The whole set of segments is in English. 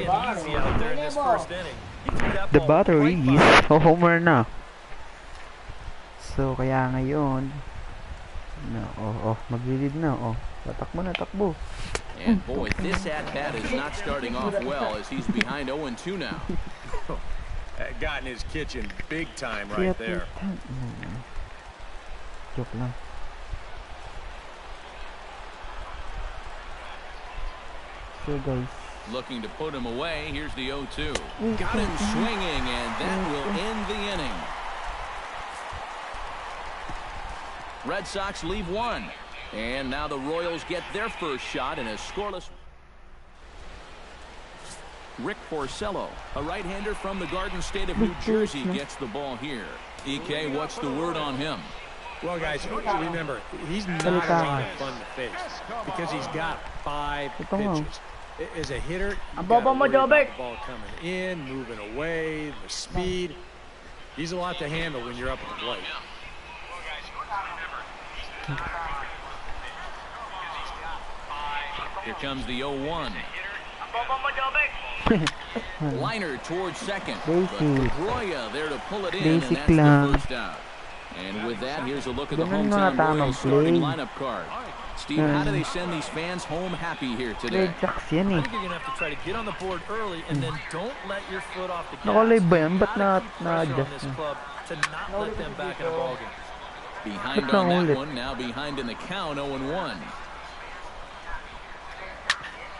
being easy out there in this first inning. The battery is homer na. So kaya ngayon maglilid na. Tatakbo na, takbo. And boy, this at-bat is not starting off well as he's behind 0-2 now. That got in his kitchen big time right there. Joke lang. So guys, looking to put him away. Here's the 0-2. Got him swinging, and that will end the inning. Red Sox leave one. And now the Royals get their first shot in a scoreless. Rick Porcello, a right-hander from the Garden State of New Jersey, gets the ball here. EK, what's the word on him? Well, guys, remember, he's not a lot of fun to face because he's got 5 pitches. As a hitter, you got to worry about the ball coming in, moving away, the speed. He's a lot to handle when you're up at the plate. Here comes the 0-1. Liner towards second. But Pedroia there to pull it in, and that's the first out. And with that, here's a look at the hometown Royals starting lineup card. Steve, how do they send these fans home happy here today? I think you're going to have to try to get on the board early and then don't let your foot off the gas. Nakalay ba yan? Ba't on this club to not let them back in a ball game. Behind on that one, now behind in the count, 0-1.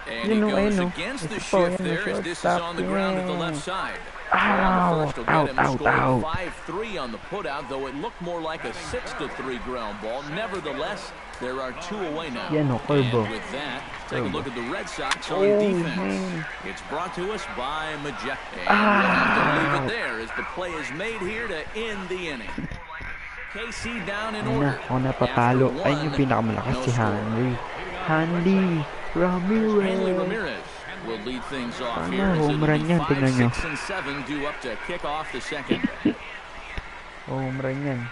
And he goes against the shift there as this is on the ground at the left side. Ow, ow, 5-3 on the putout, though it looked more like a 6-3 ground ball. Nevertheless, there are 2 away now. And with that, take a look at the Red Sox on defense. It's brought to us by Majestic. And we'll have to leave it there as the play is made here to end the inning. KC down in order. Napapalo. Ay, yung pinakamalakas si Hanley Ramirez. Will lead things off here as it'll be 5, 6, and 7 due up to kick off the second. Home run yan.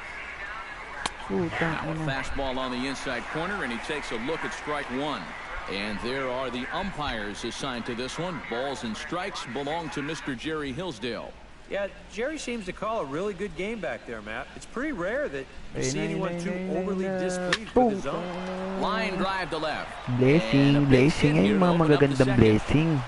Now a fastball on the inside corner, and he takes a look at strike one. And there are the umpires assigned to this one. Balls and strikes belong to Mr. Jerry Hillsdale. Yeah, Jerry seems to call a really good game back there, Matt. It's pretty rare that you see anyone too overly displeased with his zone. Line drive to left. Blessing ay mga magagandang blessing.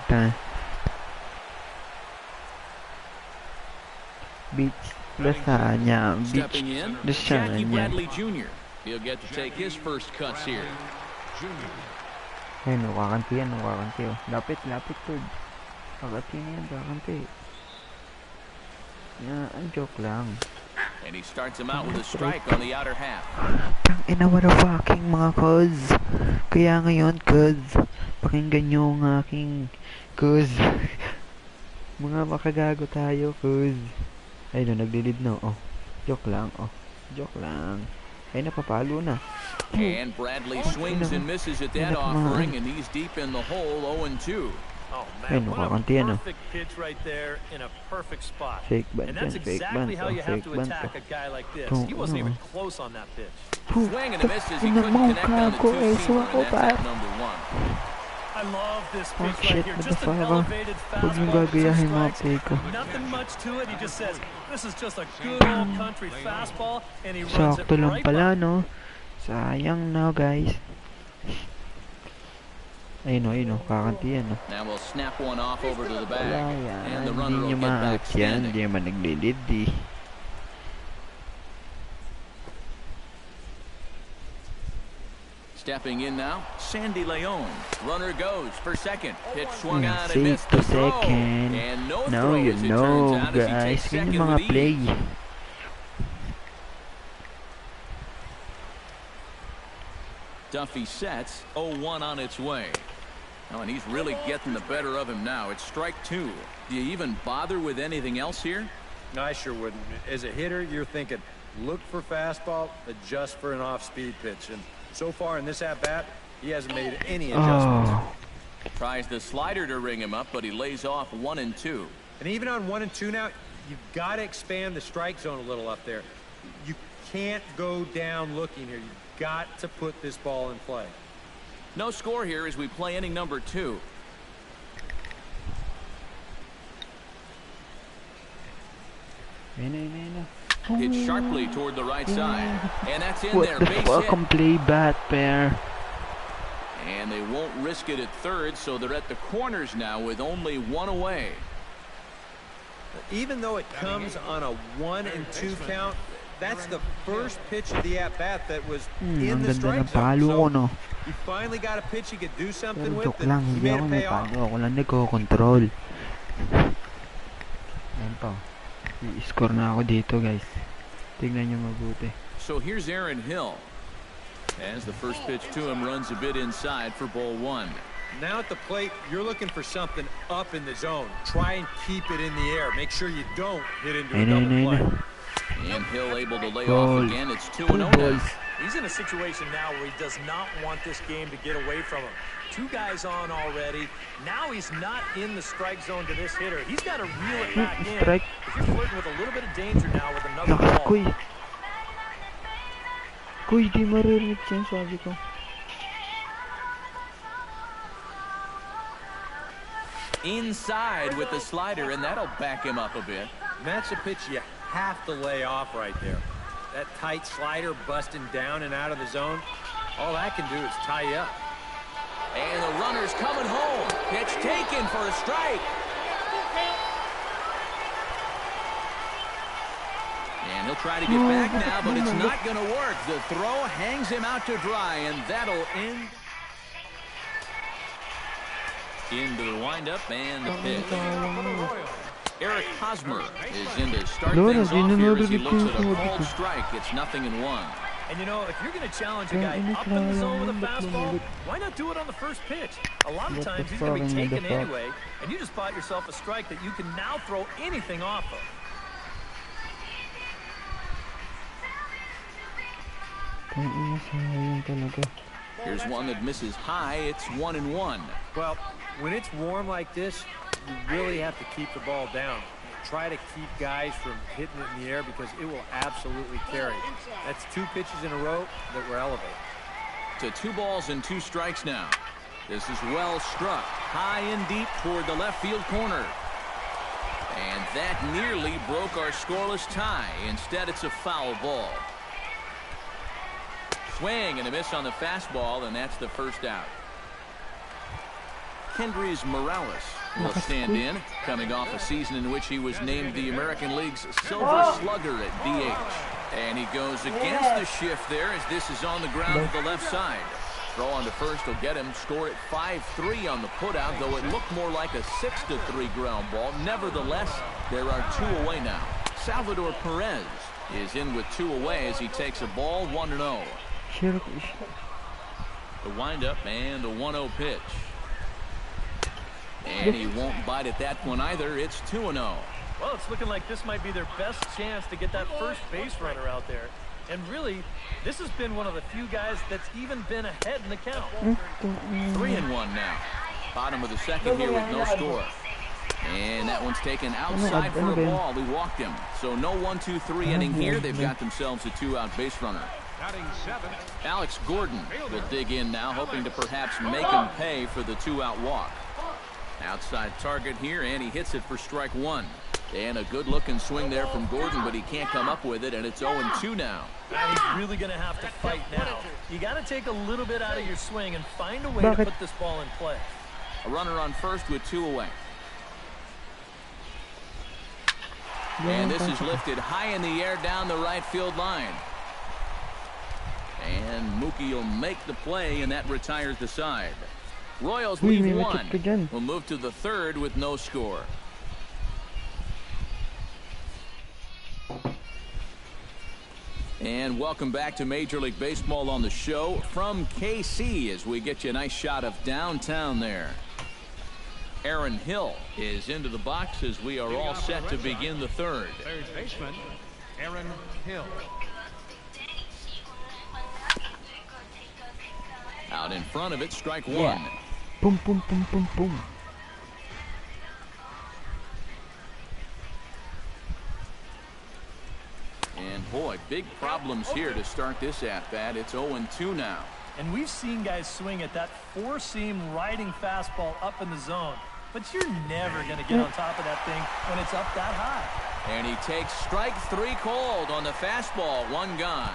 Beach Lasagna. Stepping in, Jackie Bradley Jr. He'll get to take his first cuts here. Ay, nakakanti yan. Lapit to. Kakanti na yan, kakanti. Yeah, joke lang. And he starts him out with a strike on the outer half. Tangina, what a fucking mga cuz. Kaya ngayon, cuz, pakinggan nyo ang aking cuz. Mga makagago tayo, cuz. Ay, no, naglilid na. Joke lang. Ay, napapalo na. And Bradley swings and misses at that offering, and he's deep in the hole, 0-2. Oh man, what a perfect pitch right there in a perfect spot. And that's exactly how you have to attack a guy like this. He wasn't even close on that pitch. Swing and a miss as he couldn't connect on the 2-seam, and that's at number 1. I love this pitch right here. Just an elevated fastball. Nothing much to it. He just says, this is just a good old country fastball, and he runs it right by. No? Sayang na, guys. Ayun, kakanti yan. Now we'll snap one off over to the bag. And the runner will get back standing. Hindi naman naglilid eh. Stepping in now, Sandy Leon. Runner goes for second. Pitch swung on and missed the throw. And no throw as it turns out as he takes second with ease. Duffy sets, 0-1 on its way. Oh, and he's really getting the better of him now. It's strike 2. Do you even bother with anything else here? No, I sure wouldn't. As a hitter, you're thinking, look for fastball, adjust for an off-speed pitch. And so far in this at-bat, he hasn't made any adjustments. Tries the slider to ring him up, but he lays off 1 and 2. And even on 1 and 2 now, you've got to expand the strike zone a little up there. You can't go down looking here. You've got to put this ball in play. No score here as we play inning number 2. Hit sharply toward the right side. And that's in there. What the fucking play, bat pair. And they won't risk it at third, so they're at the corners now with only one away. Even though it comes on a 1-2 count, that's the first pitch of the at-bat that was in the strike zone. So he finally got a pitch he could do something with, and he made it pay off. Ako lang nagko-control. Ayan pa. I-score na ako dito, guys. Tingnan nyo mabuti. So here's Aaron Hill. As the first pitch to him runs a bit inside for ball one. Now at the plate, you're looking for something up in the zone. Try and keep it in the air. Make sure you don't hit into a double play. And Hill able to lay off again. It's 2-0 now. He's in a situation now where he does not want this game to get away from him. Two guys on already. Now he's not in the strike zone to this hitter. He's got to reel it back in. If you're flirting with a little bit of danger now with another ball. Kuy, di maririnig siya, sabi ko. Inside with the slider, and that'll back him up a bit. That's a pitch you have to lay off right there. That tight slider busting down and out of the zone, all that can do is tie you up. And the runner's coming home. Pitch taken for a strike. And he'll try to get back now, but it's not going to work. The throw hangs him out to dry, and that'll end. Into the windup and the pitch. Eric Hosmer is in to start things off here as he looks at a called strike. It's 0-1. And you know, if you're going to challenge a guy up in the zone with a fastball, why not do it on the first pitch? A lot of times he's going to be taken anyway, and you just bought yourself a strike that you can now throw anything off of. Here's one that misses high. It's 1-1. Well, when it's warm like this, you really have to keep the ball down. Try to keep guys from hitting it in the air because it will absolutely carry. That's 2 pitches in a row that were elevated. To 2 balls and 2 strikes now. This is well struck. High and deep toward the left field corner. And that nearly broke our scoreless tie. Instead, it's a foul ball. Swing and a miss on the fastball, and that's the first out. Kendrys Morales will stand in, coming off a season in which he was named the American League's Silver Slugger at DH. And he goes against the shift there as this is on the ground at the left side. Throw on to first will get him. Score at 5-3 on the putout, though it looked more like a 6-3 ground ball. Nevertheless, there are 2 away now. Salvador Perez is in with 2 away as he takes a ball 1-0. The windup and the 1-0 pitch. And he won't bite at that one either. It's 2-0. Well, it's looking like this might be their best chance to get that first base runner out there. And really, this has been one of the few guys that's even been ahead in the count. 3-1 now. Bottom of the second here with no score. And that one's taken outside for a ball. He walked him. So no 1-2-3 inning here. They've got themselves a 2-out base runner. Alex Gordon will dig in now, hoping to perhaps make him pay for the 2-out walk. Outside target here, and he hits it for strike 1. And a good-looking swing there from Gordon, but he can't come up with it, and it's 0-2 now. He's really going to have to fight now. You got to take a little bit out of your swing and find a way to put this ball in play. A runner on first with 2 away. And this is lifted high in the air down the right field line. And Mookie will make the play, and that retires the side. Royals leave 1. We'll move to the third with no score. And welcome back to Major League Baseball on the show from KC as we get you a nice shot of downtown there. Aaron Hill is into the box as we are all set to begin the third. Third baseman, Aaron Hill. Out in front of it, strike 1. Boom, boom, boom, boom, boom. And boy, big problems here to start this at-bat. It's 0-2 now. And we've seen guys swing at that 4-seam riding fastball up in the zone. But you're never going to get on top of that thing when it's up that high. And he takes strike 3 cold on the fastball. 1 gone.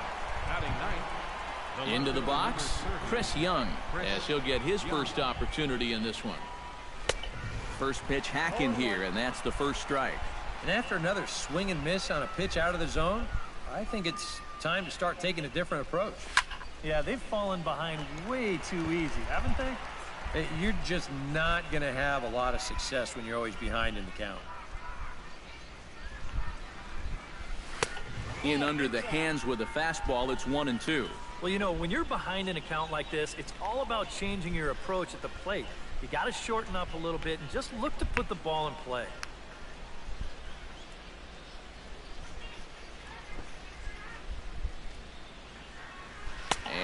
Into the box, Chris Young, as he'll get his first opportunity in this one. First pitch hacking here, and that's the first strike. And after another swing and miss on a pitch out of the zone, I think it's time to start taking a different approach. Yeah, they've fallen behind way too easy, haven't they? You're just not going to have a lot of success when you're always behind in the count. In under the hands with a fastball, it's 1-2. Well, you know, when you're behind in a count like this, it's all about changing your approach at the plate. You got to shorten up a little bit and just look to put the ball in play.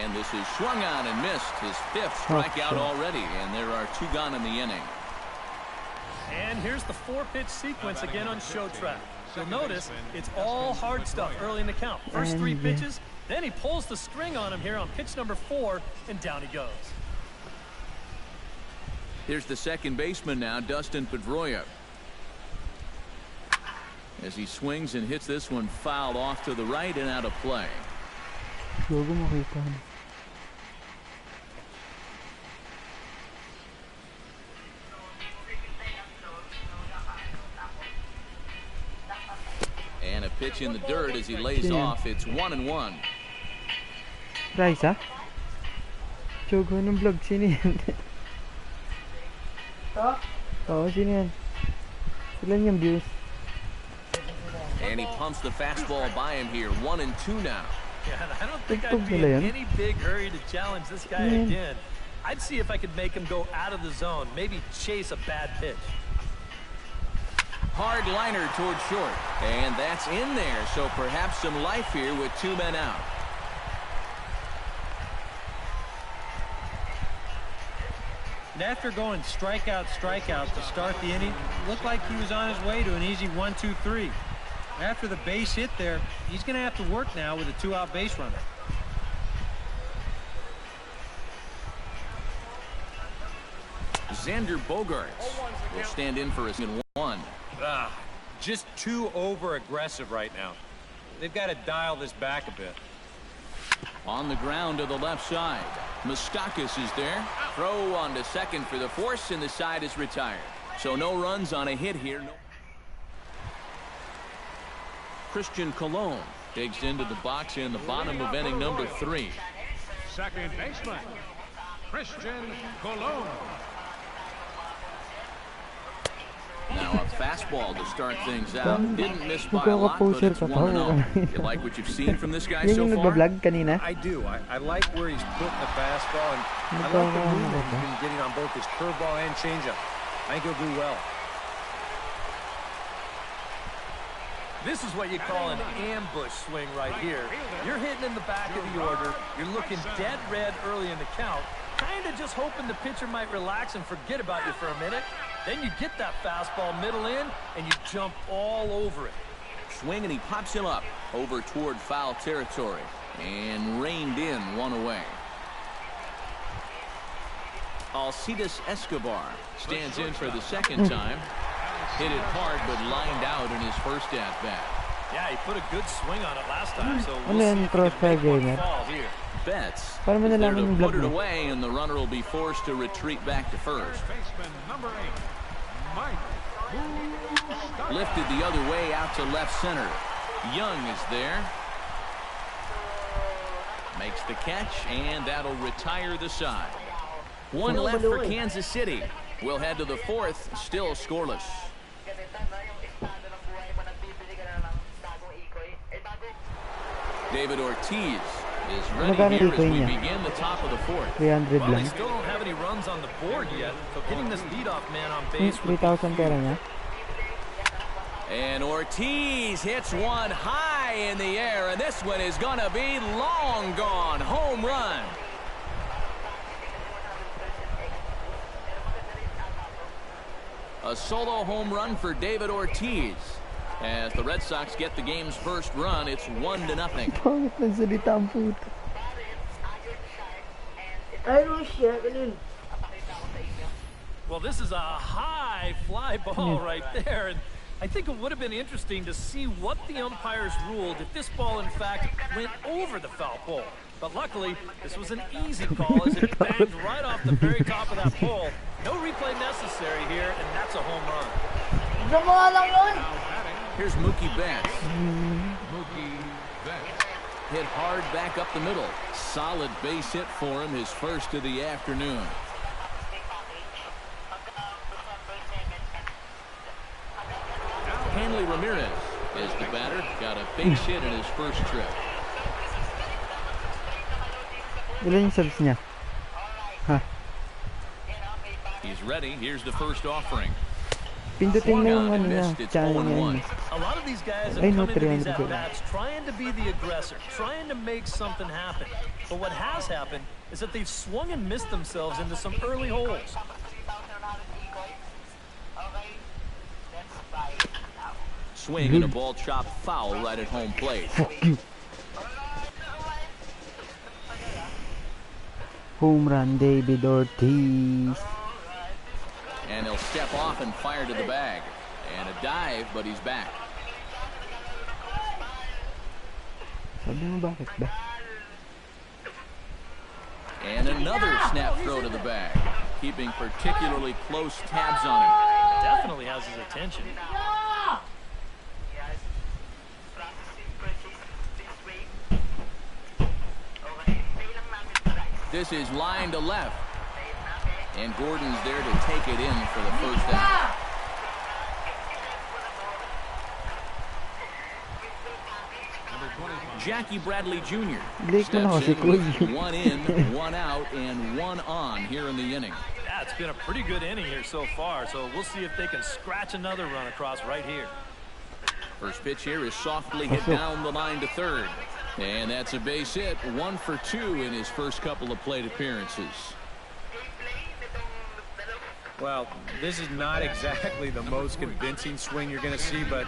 And this is swung on and missed. His 5th strikeout already, and there are 2 gone in the inning. And here's the 4-pitch sequence again on Show Track. You'll notice it's all hard stuff early in the count. First 3 pitches, then he pulls the string on him here on pitch number 4, and down he goes. Here's the second baseman now, Dustin Pedroia. As he swings and hits this one fouled off to the right and out of play. And a pitch in the dirt as he lays off. It's 1-1. Rice, ah? Jogo ng vlog, sino yan? Oo, sino yan? Ilan yung views? And he pumps the fastball by him here. 1-2 now. Yeah, I don't think I'd be in any big hurry to challenge this guy again. I'd see if I could make him go out of the zone, maybe chase a bad pitch. Hard liner toward short, and that's in there, so perhaps some life here with 2 men out. And after going strikeout to start the inning, it looked like he was on his way to an easy 1-2-3. After the base hit there, he's going to have to work now with a 2-out base runner. Xander Bogaerts will stand in for a 1. Just too over-aggressive right now. They've got to dial this back a bit. On the ground to the left side. Moustakas is there. Throw on to second for the force, and the side is retired. So no runs on a hit here. Christian Colon digs into the box in the bottom of inning number 3. Second baseman, Christian Colon. Now a fastball to start things out. Didn't miss by a lot, but it's 1-0. You like what you've seen from this guy so far? I do. I like where he's putting the fastball, and I like the movement he's been getting on both his curveball and changeup. I think he'll do well. This is what you call an ambush swing right here. You're hitting in the back of the order. You're looking dead red early in the count. Kind of just hoping the pitcher might relax and forget about you for a minute. Then you get that fastball middle in, and you jump all over it. Swing, and he pops him up over toward foul territory. And reined in, 1 away. Alcides Escobar stands in for the second time. Hit it hard, but lined out in his first at-bat. Yeah, he put a good swing on it last time, so we'll see if he can make one fall here. Betts is there to put it away, and the runner will be forced to retreat back to first. Lifted the other way out to left center. Young is there. Makes the catch, and that'll retire the side. 1 left for Kansas City. We'll head to the 4th, still scoreless. David Ortiz is ready here as we begin the top of the 4th. 300 well, lang. they still don't have any runs on the board yet, so hitting this leadoff man on base. 3,000 pera niya. And Ortiz hits one high in the air, and this one is going to be long gone. Home run. A solo home run for David Ortiz. As the Red Sox get the game's first run, it's 1-0. Pangit ng salita ang puto. Well, this is a high fly ball right there, and I think it would have been interesting to see what the umpires ruled if this ball, in fact, went over the foul pole. But luckily, this was an easy call as it banged right off the very top of that pole. No replay necessary here, and that's a home run. Here's Mookie Betts. Mookie Betts. Hit hard back up the middle. Solid base hit for him, his first of the afternoon. Hanley Ramirez is the batter. Got a base hit in his first trip. Ilan yung subs niya? Ha? He's ready. Here's the first offering. Pindutin mo yung ano niya, channel niya. A lot of these guys have come into these at-bats trying to be the aggressor, trying to make something happen. But what has happened is that they've swung and missed themselves into some early holes. Swing and a ball chopped foul right at home plate. Home run, David Ortiz. And he'll step off and fire to the bag. And a dive, but he's back. Sabi mo bakit ba? And another snap throw to the bag. Keeping particularly close tabs on him. Definitely has his attention. This is line to left. And Gordon's there to take it in for the first down. Jackie Bradley Jr. steps in with one in, one out, and one on here in the inning. Yeah, it's been a pretty good inning here so far, so we'll see if they can scratch another run across right here. First pitch here is softly hit down the line to third. And that's a base hit, 1 for 2 in his first couple of plate appearances. Well, this is not exactly the most convincing swing you're going to see, but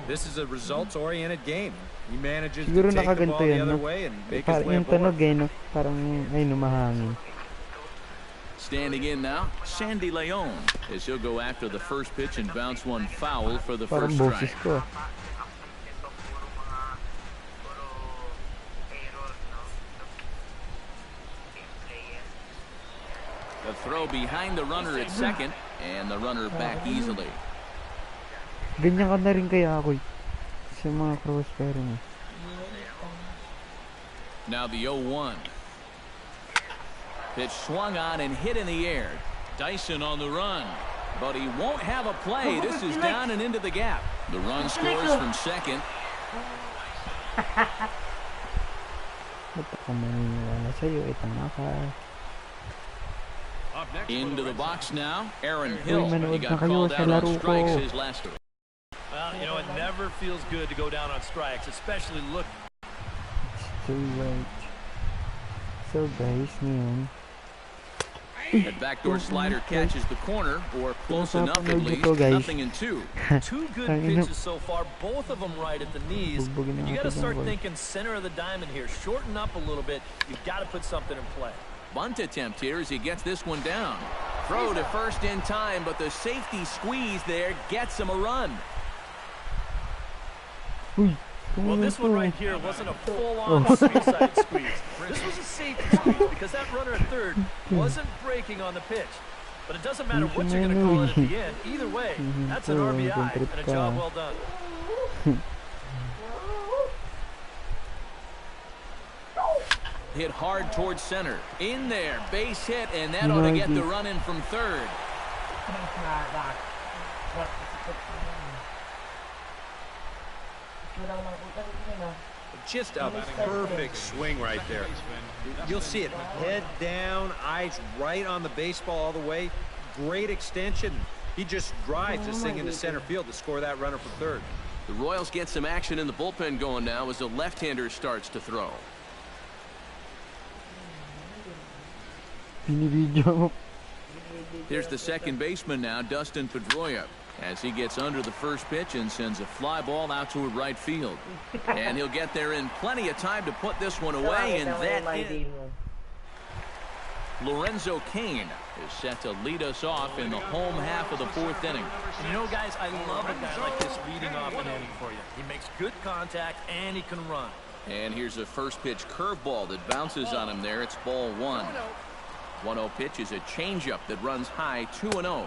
this is a results-oriented game. He manages to take the ball the other way and make his way aboard. Standing in now, Sandy Leon, as he'll go after the first pitch and bounce one foul for the first strike. The throw behind the runner at second, and the runner back easily. Ganyan ka na rin kaya ako sa mga crossfire mo. Now the 0-1. Pitch swung on and hit in the air. Dyson on the run, but he won't have a play. This is down and into the gap. The run scores from second. Into the box now, Aaron Hill. He got called out on strikes his last. Well, you know, it never feels good to go down on strikes, especially look. So guys, ngayon. That backdoor slider catches the corner, or close enough at least. 0-2. Two good pitches so far, both of them right at the knees. And you got to start thinking center of the diamond here. Shorten up a little bit. You've got to put something in play. Bunt attempt here as he gets this one down. Throw to first in time, but the safety squeeze there gets him a run. Well, this one right here wasn't a full-on suicide squeeze. This was a safety squeeze because that runner at third wasn't breaking on the pitch. But it doesn't matter what you're going to call it at the end. Either way, that's an RBI and a job well done. Hit hard towards center. In there, base hit, and that ought to get the run in from third. Just a perfect swing right there. You'll see it head down, eyes right on the baseball all the way. Great extension. He just drives this thing into center field to score that runner from third. The Royals get some action in the bullpen going now as the left-hander starts to throw. Here's the second baseman now, Dustin Pedroia, as he gets under the first pitch and sends a fly ball out to right field. And he'll get there in plenty of time to put this one away, and that is Lorenzo Cain is set to lead us off in the home half of the fourth inning. And you know, guys, I love a guy like this leading off an inning for you. He makes good contact, and he can run. And here's a first pitch curveball that bounces on him there. It's ball one. 1-0 pitch is a changeup that runs high, 2-0.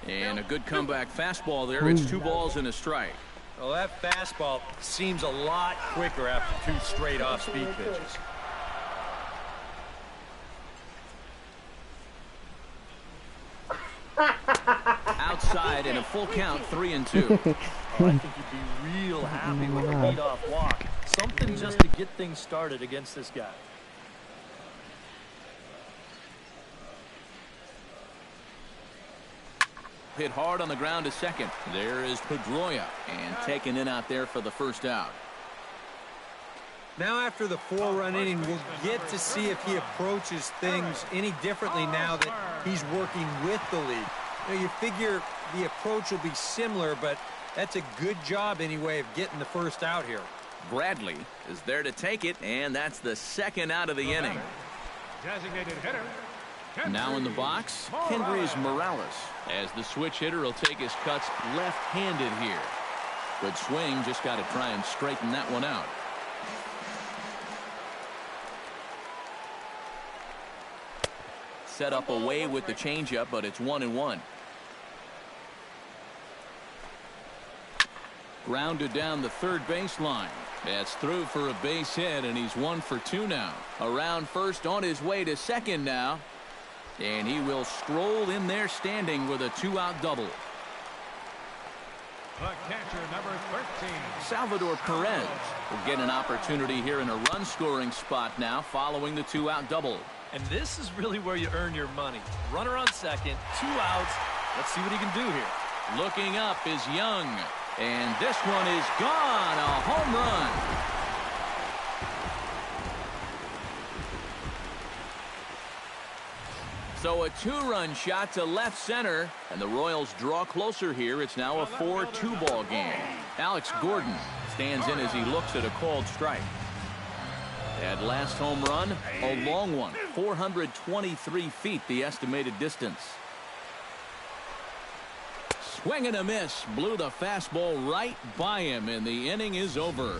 And a good comeback fastball there. It's 2 balls and a strike. Well, that fastball seems a lot quicker after 2 straight off-speed pitches. Outside in a full count, 3-2. I think you'd be real happy with a leadoff walk. Something just to get things started against this guy. Hit hard on the ground to second. There is Pedroia, and taken in out there for the first out. Now after the 4-run inning, we'll get to see if he approaches things any differently now that he's working with the lead. You figure the approach will be similar, but that's a good job anyway of getting the first out here. Bradley is there to take it, and that's the second out of the inning. Designated hitter. Now in the box, Kendrys Morales, as the switch hitter will take his cuts left-handed here. Good swing, just got to try and straighten that one out. Set up away with the changeup, but it's 1-1. Grounded down the third baseline. That's through for a base hit, and he's 1 for 2 now. Around first, on his way to second now. And he will stroll in there standing with a 2-out double. The catcher, number 13. Salvador Perez will get an opportunity here in a run-scoring spot now following the 2-out double. And this is really where you earn your money. Runner on second, 2 outs. Let's see what he can do here. Looking up is Young. And this one is gone. A home run. So a 2-run shot to left center, and the Royals draw closer here. It's now a 4-2 ball game. Alex Gordon stands in as he looks at a called strike. That last home run, a long one, 423 feet, the estimated distance. Swing and a miss, blew the fastball right by him, and the inning is over.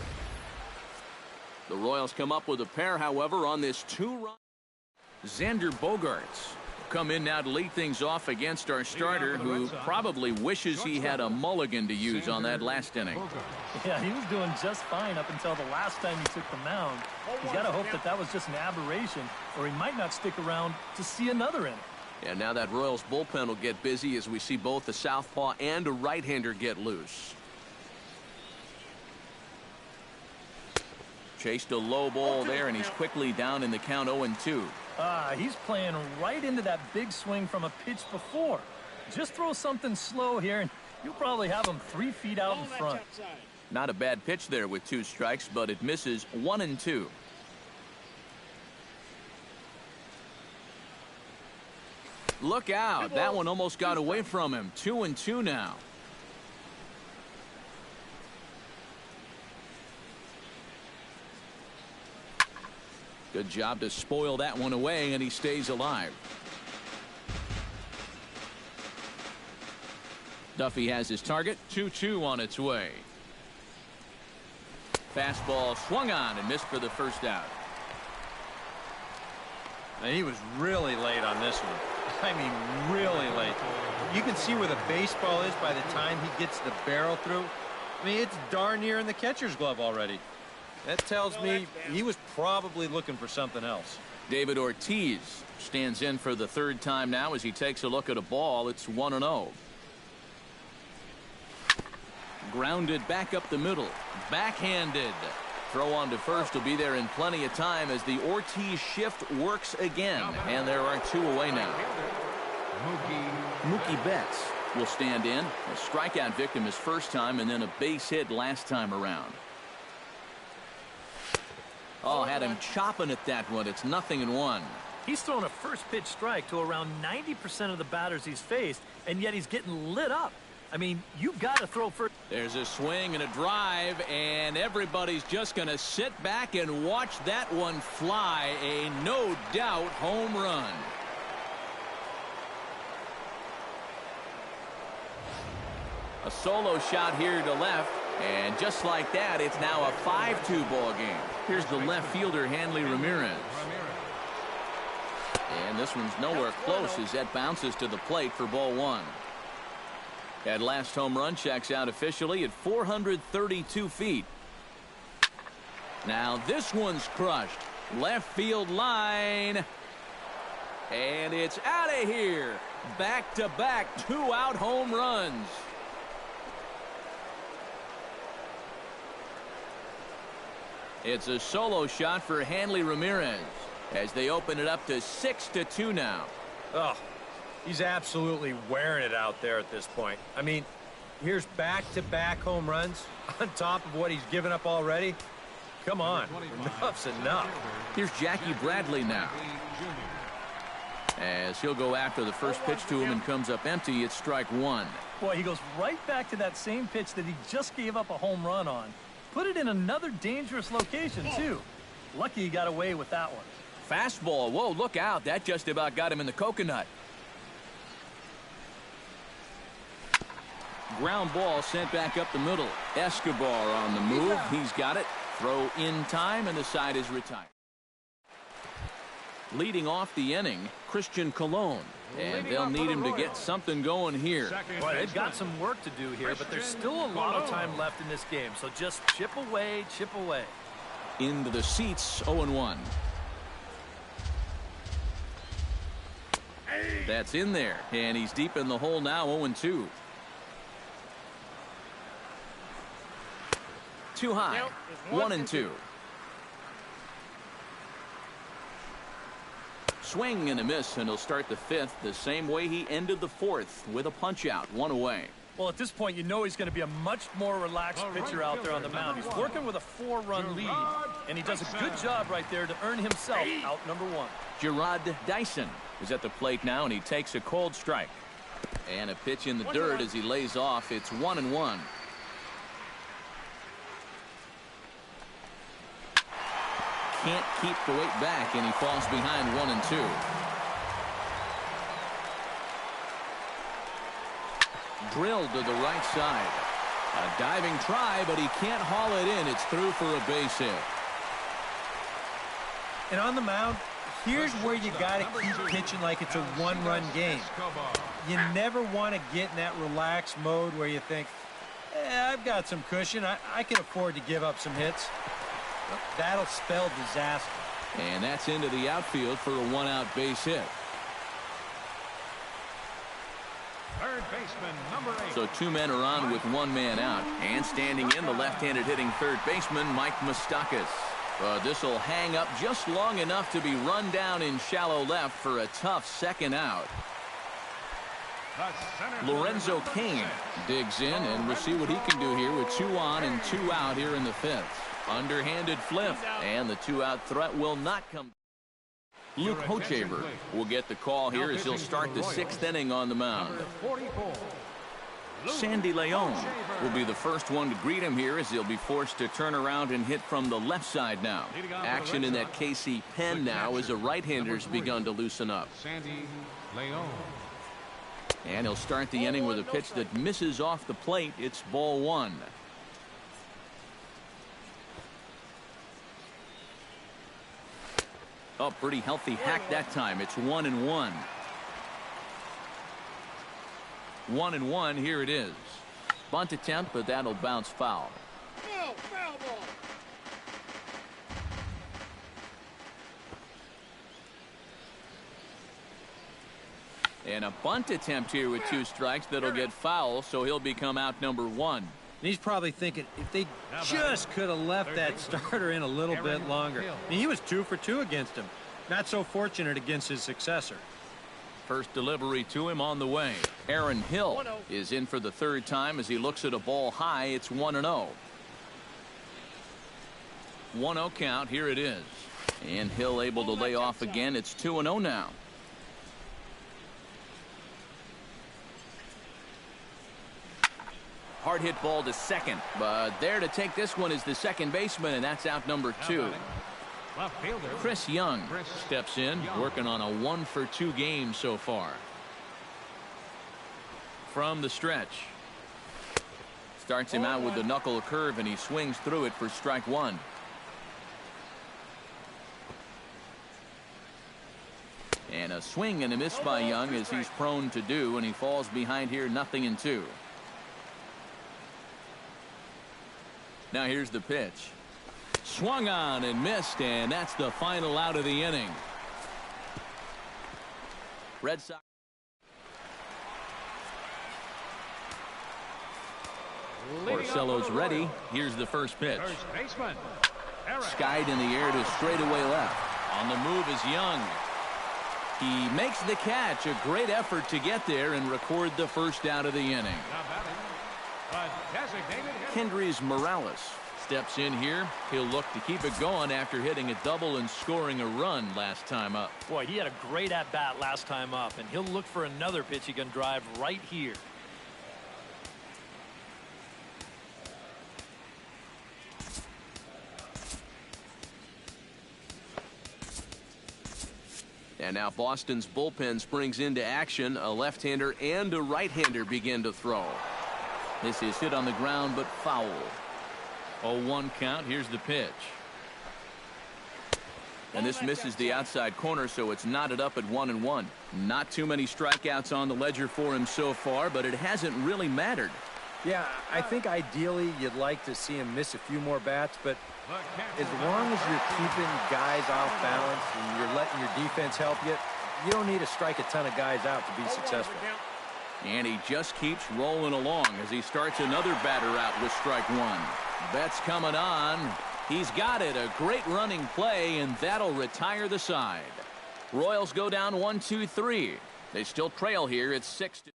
The Royals come up with a pair, however, on this 2-run. Xander Bogaerts come in now to lead things off against our starter, who probably wishes he had a mulligan to use on that last inning. Yeah, he was doing just fine up until the last time he took the mound. He's got to hope that that was just an aberration, or he might not stick around to see another inning. And now that Royals bullpen will get busy as we see both a southpaw and a right-hander get loose. Chased a low ball there, and he's quickly down in the count 0-2. He's playing right into that big swing from a pitch before. Just throw something slow here, and you'll probably have him 3 feet out in front. Not a bad pitch there with 2 strikes, but it misses 1-2. Look out. That one almost got away from him. 2-2 now. Good job to spoil that one away, and he stays alive. Duffy has his target. 2-2 on its way. Fastball swung on and missed for the first out. And he was really late on this one. I mean, really late. You can see where the baseball is by the time he gets the barrel through. I mean, it's darn near in the catcher's glove already. That tells me he was probably looking for something else. David Ortiz stands in for the 3rd time now as he takes a look at a ball. It's 1-0. Grounded back up the middle. Backhanded. Throw on to first will be there in plenty of time as the Ortiz shift works again. And there are 2 away now. Mookie Betts will stand in. A strikeout victim his first time, and then a base hit last time around. Oh, had him chopping at that one. It's 0-1. He's thrown a first pitch strike to around 90% of the batters he's faced, and yet he's getting lit up. I mean, you've got to throw first. There's a swing and a drive, and everybody's just going to sit back and watch that one fly. A no-doubt home run. A solo shot here to left. And just like that, it's now a 5-2 ball game. Here's the left fielder, Hanley Ramirez. And this one's nowhere close as that bounces to the plate for ball one. That last home run checks out officially at 432 feet. Now this one's crushed. Left field line. And it's out of here. Back-to-back 2-out home runs. It's a solo shot for Hanley Ramirez as they open it up to 6-2 now. Oh, he's absolutely wearing it out there at this point. I mean, here's back-to-back home runs on top of what he's given up already. Come on, enough's enough. Here's Jackie Bradley now. As he'll go after the first pitch to him and comes up empty, it's strike one. Boy, he goes right back to that same pitch that he just gave up a home run on. Put it in another dangerous location, too. Lucky he got away with that one. Fastball. Whoa, look out. That just about got him in the coconut. Ground ball sent back up the middle. Escobar on the move. He's got it. Throw in time, and the side is retired. Leading off the inning, Christian Colon. And they'll need him to get something going here. Boy, they've got some work to do here, but there's still a lot of time left in this game. So just chip away, chip away. Into the seats, 0-1. That's in there, and he's deep in the hole now, 0-2. Too high, 1-2. Swing and a miss, and he'll start the fifth the same way he ended the fourth with a punch out, one away. Well, at this point, you know he's going to be a much more relaxed pitcher out there on the mound. He's working with a 4-run lead, and he does a good job right there to earn himself out number one. Gerard Dyson is at the plate now, and he takes a cold strike. And a pitch in the dirt as he lays off. It's 1-1. Can't keep the weight back, and he falls behind 1-2. Drilled to the right side. A diving try, but he can't haul it in. It's through for a base hit. And on the mound, here's where you got to keep pitching like it's a one-run game. You never want to get in that relaxed mode where you think, I've got some cushion. I can afford to give up some hits. That'll spell disaster. And that's into the outfield for a one-out base hit. Third baseman, number 8. So two men are on with one man out. And standing in, the left-handed hitting third baseman, Mike Moustakas. This will hang up just long enough to be run down in shallow left for a tough second out. Lorenzo Cain digs in, and we'll see what he can do here with 2 on and 2 out here in the fifth. Underhanded flip, and the 2-out threat will not come. Luke Hochevar will get the call here as he'll start the 6th inning on the mound. Sandy Leon will be the first one to greet him here as he'll be forced to turn around and hit from the left side now. Action in that KC pen now as the right-hander's begun to loosen up. Sandy Leon. And he'll start the inning with a pitch that misses off the plate. It's ball one. Oh, pretty healthy hack that time. It's 1-1. 1-1. Here it is. Bunt attempt, but that'll bounce foul. Foul ball. And a bunt attempt here with 2 strikes that'll get foul, so he'll become out number 1. And he's probably thinking, if they just could have left that starter in a little bit longer. I mean, he was 2 for 2 against him. Not so fortunate against his successor. First delivery to him on the way. Aaron Hill is in for the 3rd time as he looks at a ball high. It's 1-0. 1-0 count. Here it is. And Hill able to lay off again. It's 2-0 now. Hard hit ball to second, but there to take this one is the second baseman, and that's out number 2. Chris Young steps in, working on a 1 for 2 game so far. From the stretch. Starts him out with the knuckle curve, and he swings through it for strike one. And a swing and a miss by Young, as he's prone to do, and he falls behind here 0-2. Now here's the pitch. Swung on and missed, and that's the final out of the inning. Red Sox. Porcello's ready. Here's the first pitch. Skied in the air to straightaway left. On the move is Young. He makes the catch. A great effort to get there and record the first out of the inning. Kendrys Morales steps in here. He'll look to keep it going after hitting a double and scoring a run last time up. Boy, he had a great at-bat last time up, and he'll look for another pitch he can drive right here. And now Boston's bullpen springs into action. A left-hander and a right-hander begin to throw. This is hit on the ground, but foul. 0-1 count. Here's the pitch. And this misses the outside corner, so it's knotted up at 1-1. Not too many strikeouts on the ledger for him so far, but it hasn't really mattered. Yeah, I think ideally you'd like to see him miss a few more bats, but as long as you're keeping guys off balance and you're letting your defense help you, you don't need to strike a ton of guys out to be successful. And he just keeps rolling along as he starts another batter out with strike one. Betts coming on. He's got it. A great running play, and that'll retire the side. Royals go down 1-2-3. They still trail here. It's 6-2.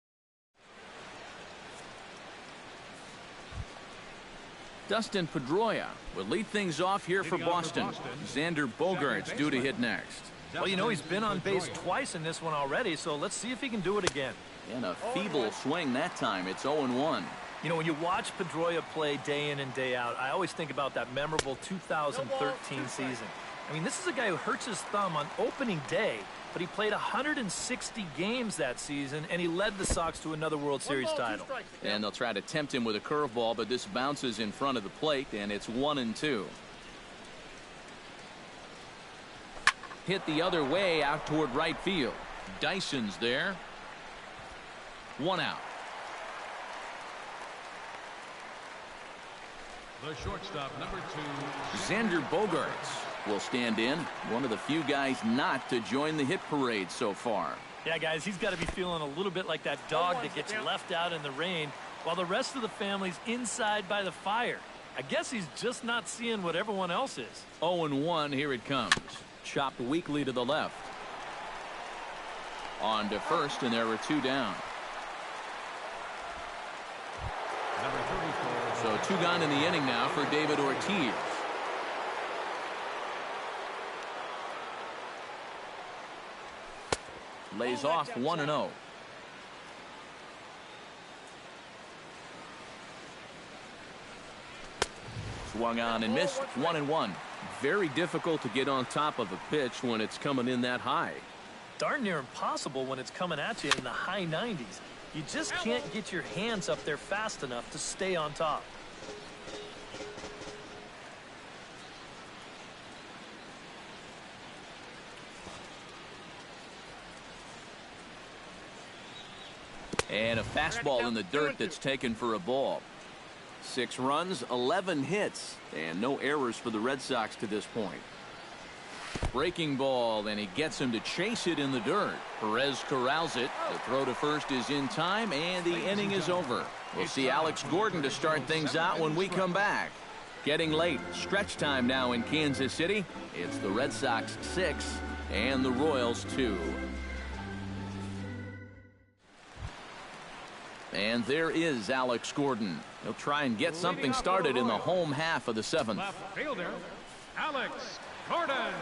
Dustin Pedroia will lead things off here for Boston. Xander Bogaerts due to hit next. Well, you know, he's been on base twice in this one already, so let's see if he can do it again. And a feeble swing that time. It's 0-1. You know, when you watch Pedroia play day in and day out, I always think about that memorable 2013 season. I mean, this is a guy who hurts his thumb on opening day, but he played 160 games that season, and he led the Sox to another World Series title. And they'll try to tempt him with a curveball, but this bounces in front of the plate, and it's 1-2. Hit the other way out toward right field. Dyson's there. 1 out. The shortstop, number 2. Xander Bogaerts will stand in. One of the few guys not to join the hit parade so far. Yeah, guys, he's got to be feeling a little bit like that dog that gets left out in the rain while the rest of the family's inside by the fire. I guess he's just not seeing what everyone else is. 0-1, here it comes. Chopped weakly to the left. On to first, and there are 2 down. Number 34. So 2 gone in the inning now for David Ortiz. Lays off 1-0. Swung on and missed. 1-1. Very difficult to get on top of a pitch when it's coming in that high. Darn near impossible when it's coming at you in the high 90s. You just can't get your hands up there fast enough to stay on top. And a fastball in the dirt that's taken for a ball. 6 runs, 11 hits, and no errors for the Red Sox to this point. Breaking ball, and he gets him to chase it in the dirt. Perez corrals it. The throw to first is in time, and the inning is over. We'll see Alex Gordon to start things out when we come back. Getting late. Stretch time now in Kansas City. It's the Red Sox 6 and the Royals 2. And there is Alex Gordon. He'll try and get something started in the home half of the 7th. Left fielder, Alex Gordon.